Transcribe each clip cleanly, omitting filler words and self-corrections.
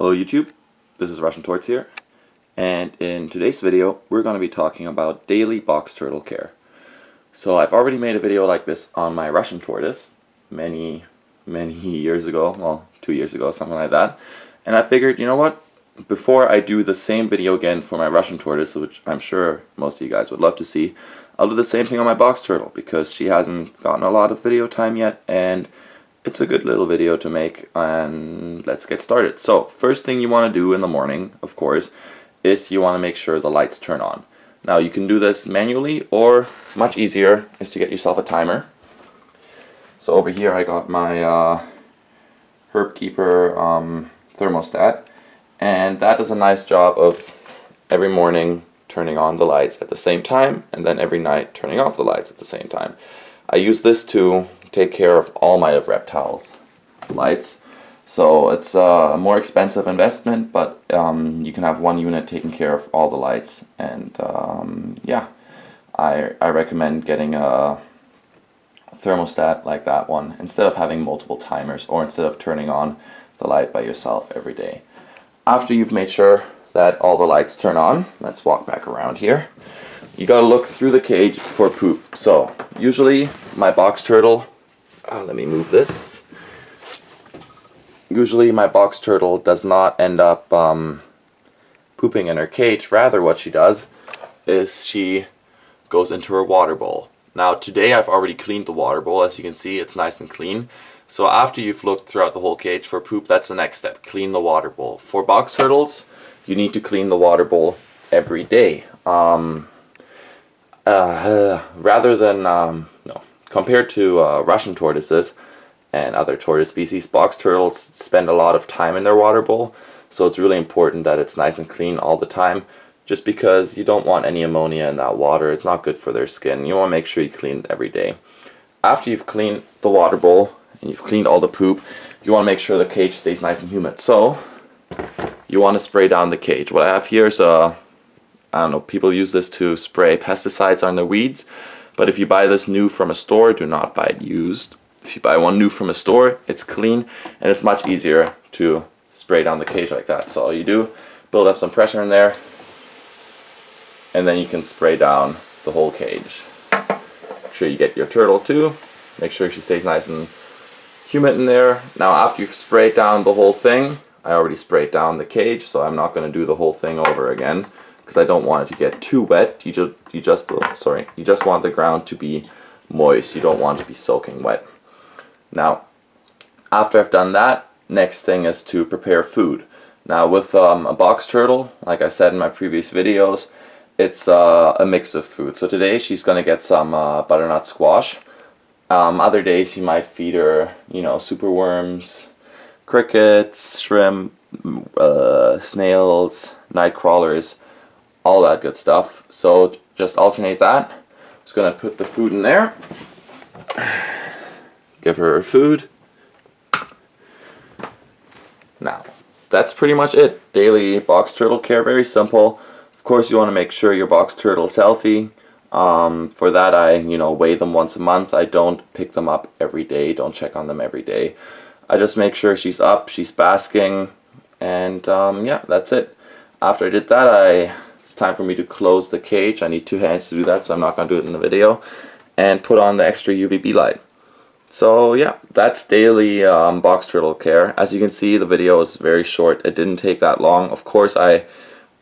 Hello YouTube, this is Russian Torts here, and in today's video we're going to be talking about daily box turtle care. So I've already made a video like this on my Russian tortoise many years ago, well 2 years ago, something like that, and I figured, you know what, before I do the same video again for my Russian tortoise, which I'm sure most of you guys would love to see, I'll do the same thing on my box turtle because she hasn't gotten a lot of video time yet, and it's a good little video to make, and let's get started. So first thing you want to do in the morning, of course, is you want to make sure the lights turn on. Now you can do this manually, or much easier is to get yourself a timer. So over here I got my Herbkeeper thermostat, and that does a nice job of every morning turning on the lights at the same time, and then every night turning off the lights at the same time. I use this to take care of all my reptiles' lights. So it's a more expensive investment, but you can have one unit taking care of all the lights. And yeah, I recommend getting a thermostat like that one instead of having multiple timers, or instead of turning on the light by yourself every day. After you've made sure that all the lights turn on, let's walk back around here. You gotta look through the cage for poop. So usually my box turtle, let me move this. Usually my box turtle does not end up pooping in her cage. Rather, what she does is she goes into her water bowl. Now today I've already cleaned the water bowl. As you can see, it's nice and clean. So after you've looked throughout the whole cage for poop, that's the next step. Clean the water bowl. For box turtles, you need to clean the water bowl every day. Rather than compared to Russian tortoises and other tortoise species, box turtles spend a lot of time in their water bowl, so it's really important that it's nice and clean all the time, just because you don't want any ammonia in that water. It's not good for their skin. You want to make sure you clean it every day. After you've cleaned the water bowl and you've cleaned all the poop, you want to make sure the cage stays nice and humid. So you want to spray down the cage. What I have here is I don't know, people use this to spray pesticides on their weeds. But if you buy this new from a store, do not buy it used. If you buy one new from a store, it's clean, and it's much easier to spray down the cage like that. So all you do, build up some pressure in there, and then you can spray down the whole cage. Make sure you get your turtle too. Make sure she stays nice and humid in there. Now after you've sprayed down the whole thing, I already sprayed down the cage, so I'm not going to do the whole thing over again, because I don't want it to get too wet. You just want the ground to be moist. You don't want it to be soaking wet. Now, after I've done that, next thing is to prepare food. Now with a box turtle, like I said in my previous videos, it's a mix of food. So today she's gonna get some butternut squash. Other days you might feed her, superworms, crickets, shrimp, snails, night crawlers, all that good stuff. So just alternate that. Just gonna put the food in there. Give her her food. Now, that's pretty much it. Daily box turtle care, very simple. Of course, you want to make sure your box turtle is healthy. For that, I weigh them once a month. I don't pick them up every day. Don't check on them every day. I just make sure she's up, she's basking, and yeah, that's it. After I did that, it's time for me to close the cage. I need 2 hands to do that, so I'm not going to do it in the video. And put on the extra UVB light. So yeah, that's daily box turtle care. As you can see, the video is very short. It didn't take that long. Of course, I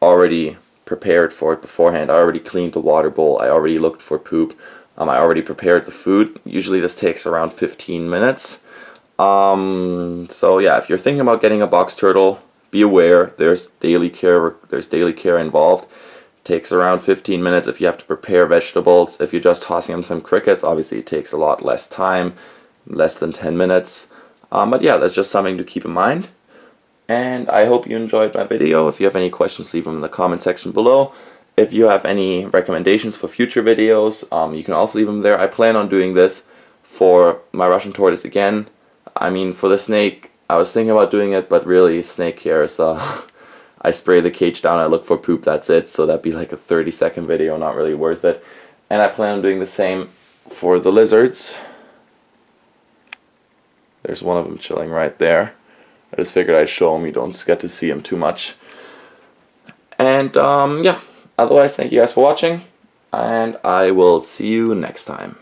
already prepared for it beforehand. I already cleaned the water bowl. I already looked for poop. I already prepared the food. Usually this takes around 15 minutes. So yeah, if you're thinking about getting a box turtle, be aware there's daily care involved. It takes around 15 minutes if you have to prepare vegetables. If you're just tossing them some crickets, obviously it takes a lot less time, less than 10 minutes. But yeah, that's just something to keep in mind. And I hope you enjoyed my video. If you have any questions, leave them in the comment section below. If you have any recommendations for future videos, you can also leave them there. I plan on doing this for my Russian tortoise again. I mean, for the snake, I was thinking about doing it, but really, snake care is, I spray the cage down, I look for poop, that's it. So that'd be like a 30-second video, not really worth it. And I plan on doing the same for the lizards. There's one of them chilling right there. I just figured I'd show them. You don't get to see them too much. And yeah, otherwise, thank you guys for watching, and I will see you next time.